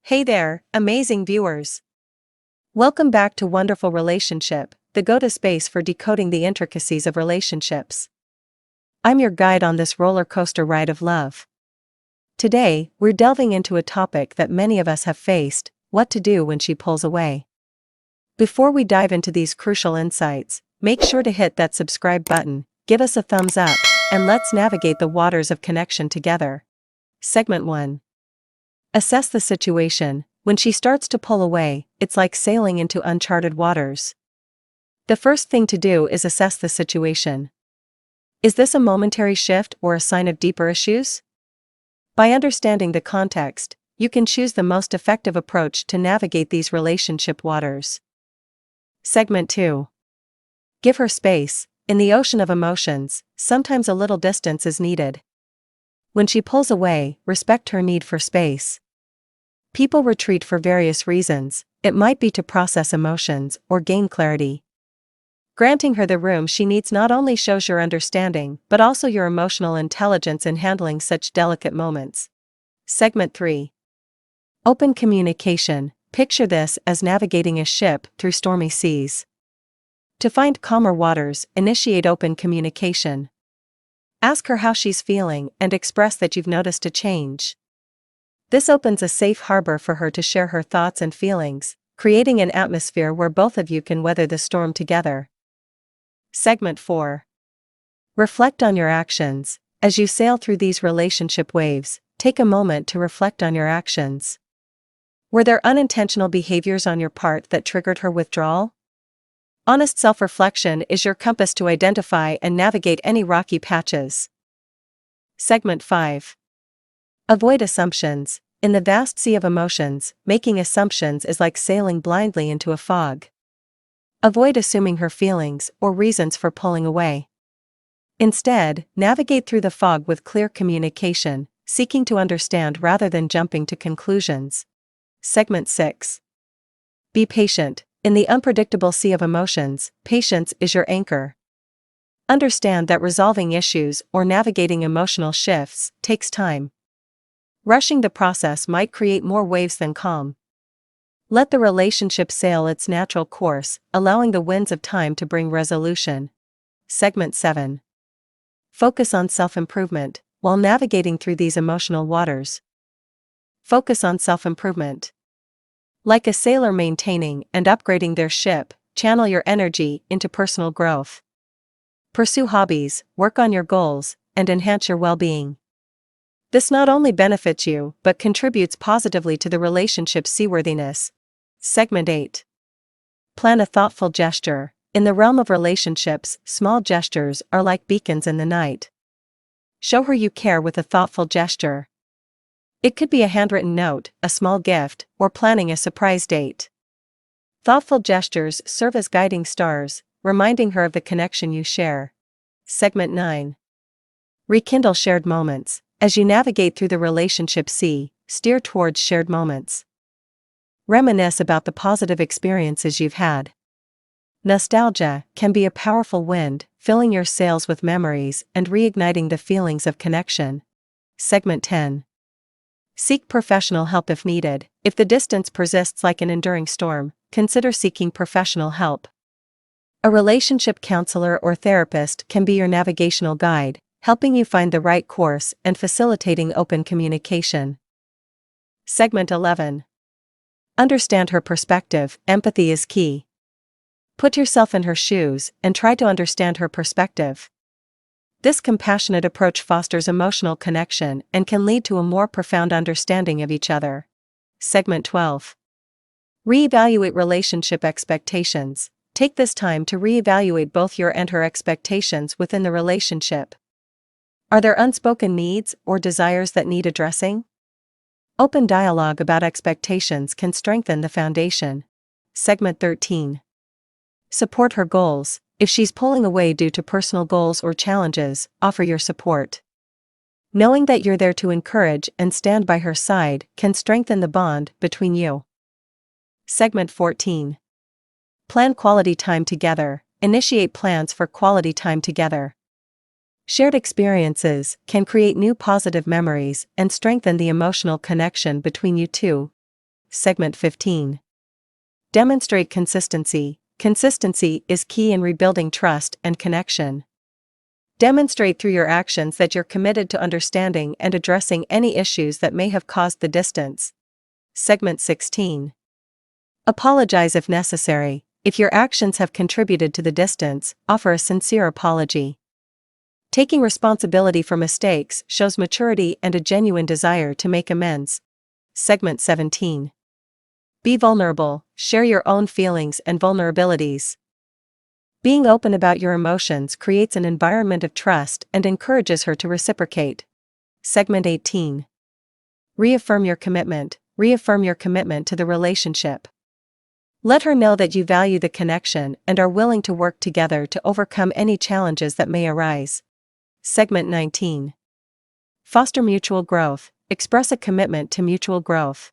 Hey there, amazing viewers. Welcome back to Wonderful Relationship, the go-to space for decoding the intricacies of relationships. I'm your guide on this roller coaster ride of love. Today, we're delving into a topic that many of us have faced: what to do when she pulls away. Before we dive into these crucial insights, make sure to hit that subscribe button, give us a thumbs up, and let's navigate the waters of connection together. Segment 1. Assess the situation. When she starts to pull away, it's like sailing into uncharted waters. The first thing to do is assess the situation. Is this a momentary shift or a sign of deeper issues? By understanding the context, you can choose the most effective approach to navigate these relationship waters. Segment 2. Give her space. In the ocean of emotions, sometimes a little distance is needed. When she pulls away, respect her need for space. People retreat for various reasons. It might be to process emotions or gain clarity. Granting her the room she needs not only shows your understanding but also your emotional intelligence in handling such delicate moments. Segment 3. Open communication. Picture this as navigating a ship through stormy seas. To find calmer waters, initiate open communication. Ask her how she's feeling and express that you've noticed a change. This opens a safe harbor for her to share her thoughts and feelings, creating an atmosphere where both of you can weather the storm together. Segment 4. Reflect on your actions. As you sail through these relationship waves, take a moment to reflect on your actions. Were there unintentional behaviors on your part that triggered her withdrawal? Honest self-reflection is your compass to identify and navigate any rocky patches. Segment 5. Avoid assumptions. In the vast sea of emotions, making assumptions is like sailing blindly into a fog. Avoid assuming her feelings or reasons for pulling away. Instead, navigate through the fog with clear communication, seeking to understand rather than jumping to conclusions. Segment 6. Be patient. In the unpredictable sea of emotions, patience is your anchor. Understand that resolving issues or navigating emotional shifts takes time. Rushing the process might create more waves than calm. Let the relationship sail its natural course, allowing the winds of time to bring resolution. Segment 7. Focus on self-improvement. While navigating through these emotional waters, focus on self-improvement. Like a sailor maintaining and upgrading their ship, channel your energy into personal growth. Pursue hobbies, work on your goals, and enhance your well-being. This not only benefits you, but contributes positively to the relationship's seaworthiness. Segment 8. Plan a thoughtful gesture. In the realm of relationships, small gestures are like beacons in the night. Show her you care with a thoughtful gesture. It could be a handwritten note, a small gift, or planning a surprise date. Thoughtful gestures serve as guiding stars, reminding her of the connection you share. Segment 9. Rekindle shared moments. As you navigate through the relationship sea, steer towards shared moments. Reminisce about the positive experiences you've had. Nostalgia can be a powerful wind, filling your sails with memories and reigniting the feelings of connection. Segment 10. Seek professional help if needed. If the distance persists like an enduring storm, consider seeking professional help. A relationship counselor or therapist can be your navigational guide, helping you find the right course and facilitating open communication. Segment 11. Understand her perspective. Empathy is key. Put yourself in her shoes and try to understand her perspective. This compassionate approach fosters emotional connection and can lead to a more profound understanding of each other. Segment 12. Reevaluate relationship expectations. Take this time to reevaluate both your and her expectations within the relationship. Are there unspoken needs or desires that need addressing? Open dialogue about expectations can strengthen the foundation. Segment 13. Support her goals. If she's pulling away due to personal goals or challenges, offer your support. Knowing that you're there to encourage and stand by her side can strengthen the bond between you. Segment 14. Plan quality time together. Initiate plans for quality time together. Shared experiences can create new positive memories and strengthen the emotional connection between you two. Segment 15. Demonstrate consistency. Consistency is key in rebuilding trust and connection. Demonstrate through your actions that you're committed to understanding and addressing any issues that may have caused the distance. Segment 16. Apologize if necessary. If your actions have contributed to the distance, offer a sincere apology. Taking responsibility for mistakes shows maturity and a genuine desire to make amends. Segment 17. Be vulnerable. Share your own feelings and vulnerabilities. Being open about your emotions creates an environment of trust and encourages her to reciprocate. Segment 18. Reaffirm your commitment. Reaffirm your commitment to the relationship. Let her know that you value the connection and are willing to work together to overcome any challenges that may arise. Segment 19. Foster mutual growth. Express a commitment to mutual growth.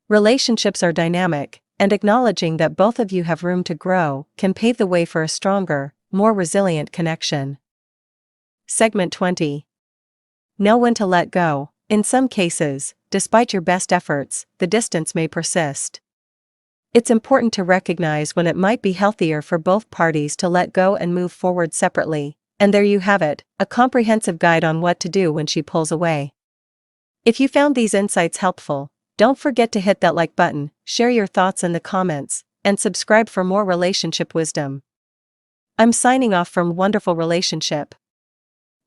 Relationships are dynamic, and acknowledging that both of you have room to grow can pave the way for a stronger, more resilient connection. Segment 20. Know when to let go. In some cases, despite your best efforts, the distance may persist. It's important to recognize when it might be healthier for both parties to let go and move forward separately. And there you have it, a comprehensive guide on what to do when she pulls away. If you found these insights helpful, don't forget to hit that like button, share your thoughts in the comments, and subscribe for more relationship wisdom. I'm signing off from Wonderful Relationship.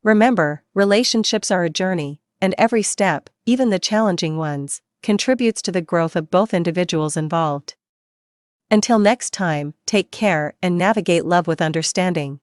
Remember, relationships are a journey, and every step, even the challenging ones, contributes to the growth of both individuals involved. Until next time, take care and navigate love with understanding.